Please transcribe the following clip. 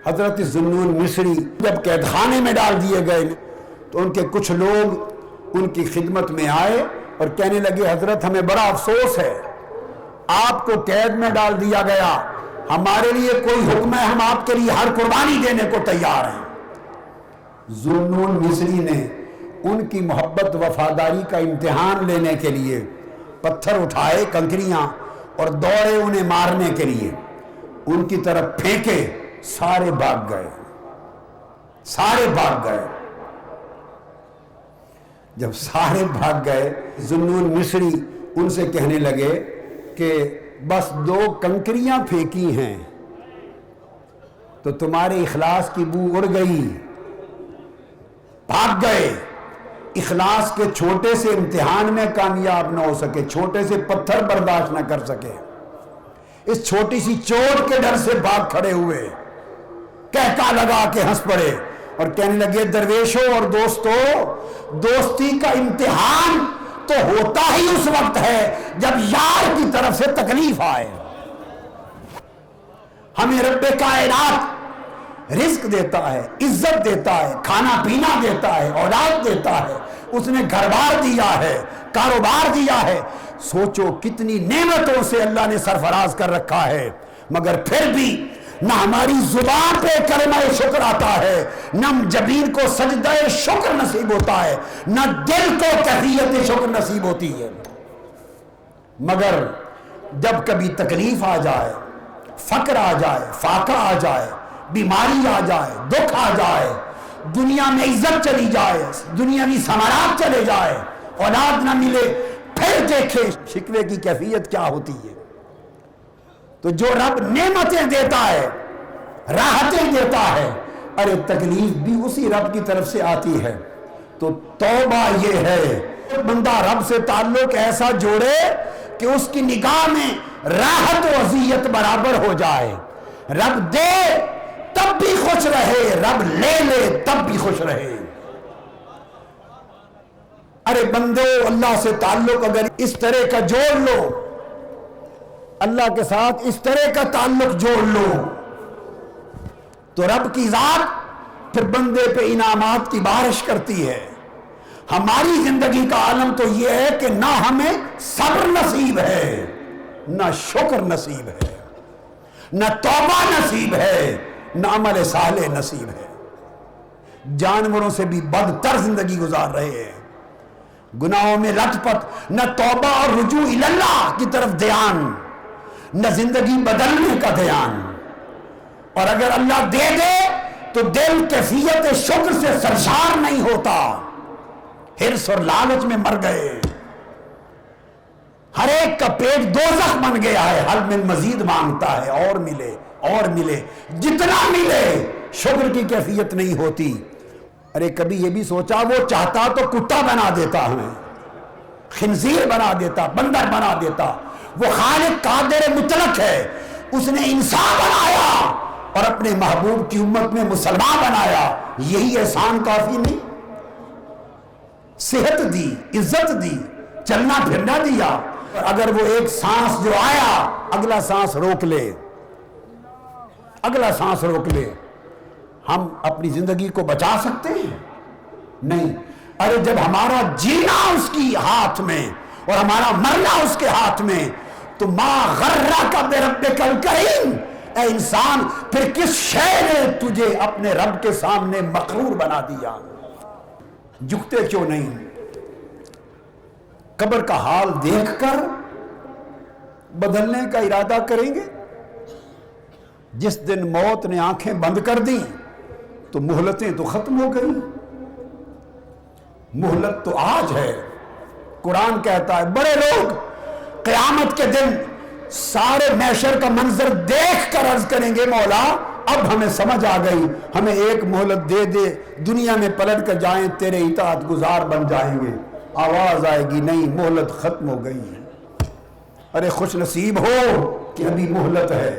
حضرت ذوالنون مصری جب قید خانے میں ڈال دیے گئے تو ان کے کچھ لوگ ان کی خدمت میں آئے اور کہنے لگے حضرت ہمیں بڑا افسوس ہے، آپ کو قید میں ڈال دیا گیا، ہمارے لیے کوئی حکم ہے، ہم آپ کے لیے ہر قربانی دینے کو تیار ہیں۔ ذوالنون مصری نے ان کی محبت وفاداری کا امتحان لینے کے لیے پتھر اٹھائے، کنکریاں، اور دوڑے انہیں مارنے کے لیے، ان کی طرف پھینکے، سارے بھاگ گئے، سارے بھاگ گئے۔ جب سارے بھاگ گئے ذوالنون مصری ان سے کہنے لگے کہ بس 2 کنکریاں پھینکی ہیں تو تمہارے اخلاص کی بو اڑ گئی، بھاگ گئے۔ اخلاص کے چھوٹے سے امتحان میں کامیاب نہ ہو سکے، چھوٹے سے پتھر برداشت نہ کر سکے، اس چھوٹی سی چوٹ کے ڈر سے بھاگ کھڑے ہوئے، کہکا لگا کے ہنس پڑے اور کہنے لگے درویشوں اور دوستو، دوستی کا امتحان تو ہوتا ہی اس وقت ہے جب یار کی طرف سے تکلیف آئے۔ ہمیں رب کائنات رزق دیتا ہے، عزت دیتا ہے، کھانا پینا دیتا ہے، اولاد دیتا ہے، اس نے گھر بار دیا ہے، کاروبار دیا ہے، سوچو کتنی نعمتوں سے اللہ نے سرفراز کر رکھا ہے، مگر پھر بھی نہ ہماری زبان پہ کلمہ شکر آتا ہے، نہ جبین کو سجدہ شکر نصیب ہوتا ہے، نہ دل کو کیفیت شکر نصیب ہوتی ہے۔ مگر جب کبھی تکلیف آ جائے، فقر آ جائے، فاقہ آ جائے، بیماری آ جائے، دکھ آ جائے، دنیا میں عزت چلی جائے، دنیاوی ثمرات چلے جائے، اولاد نہ ملے، پھر دیکھیں شکوے کی کیفیت کیا ہوتی ہے۔ تو جو رب نعمتیں دیتا ہے، راحتیں دیتا ہے، ارے تکلیف بھی اسی رب کی طرف سے آتی ہے۔ تو توبہ یہ ہے بندہ رب سے تعلق ایسا جوڑے کہ اس کی نگاہ میں راحت و اذیت برابر ہو جائے، رب دے تب بھی خوش رہے، رب لے لے تب بھی خوش رہے۔ ارے بندو اللہ سے تعلق اگر اس طرح کا جوڑ لو، اللہ کے ساتھ اس طرح کا تعلق جوڑ لو تو رب کی ذات پھر بندے پہ انعامات کی بارش کرتی ہے۔ ہماری زندگی کا عالم تو یہ ہے کہ نہ ہمیں صبر نصیب ہے، نہ شکر نصیب ہے، نہ توبہ نصیب ہے، نہ عمل صالح نصیب ہے۔ جانوروں سے بھی بدتر زندگی گزار رہے ہیں، گناہوں میں لت پت، نہ توبہ اور رجوع اللہ کی طرف دھیان، نہ زندگی بدلنے کا دھیان۔ اور اگر اللہ دے دے تو دل کیفیت شکر سے سرشار نہیں ہوتا، حرص اور لالچ میں مر گئے، ہر ایک کا پیٹ دوزخ بن گیا ہے، حل من مزید مانگتا ہے، اور ملے اور ملے، جتنا ملے شکر کی کیفیت نہیں ہوتی۔ ارے کبھی یہ بھی سوچا وہ چاہتا تو کتا بنا دیتا، ہمیں خنزیر بنا دیتا، بندر بنا دیتا، وہ خالق قادر مطلق ہے، اس نے انسان بنایا اور اپنے محبوب کی امت میں مسلمان بنایا، یہی احسان کافی نہیں؟ صحت دی، عزت دی، چلنا پھرنا دیا، اگر وہ ایک سانس جو آیا اگلا سانس روک لے، اگلا سانس روک لے، ہم اپنی زندگی کو بچا سکتے ہیں؟ نہیں۔ ارے جب ہمارا جینا اس کی ہاتھ میں اور ہمارا مرنا اس کے ہاتھ میں تو ما غرک بربک الکریم، اے انسان پھر کس شے نے تجھے اپنے رب کے سامنے مغرور بنا دیا؟ جھکتے کیوں نہیں؟ قبر کا حال دیکھ کر بدلنے کا ارادہ کریں گے؟ جس دن موت نے آنکھیں بند کر دی تو مہلتیں تو ختم ہو گئی، مہلت تو آج ہے۔ قرآن کہتا ہے بڑے لوگ قیامت کے دن سارے محشر کا منظر دیکھ کر عرض کریں گے مولا اب ہمیں سمجھ آ گئی، ہمیں ایک مہلت دے دے، دنیا میں پلٹ کر جائیں تیرے اطاعت گزار بن جائیں گے۔ آواز آئے گی نہیں، مہلت ختم ہو گئی ہے۔ ارے خوش نصیب ہو کہ ابھی مہلت ہے۔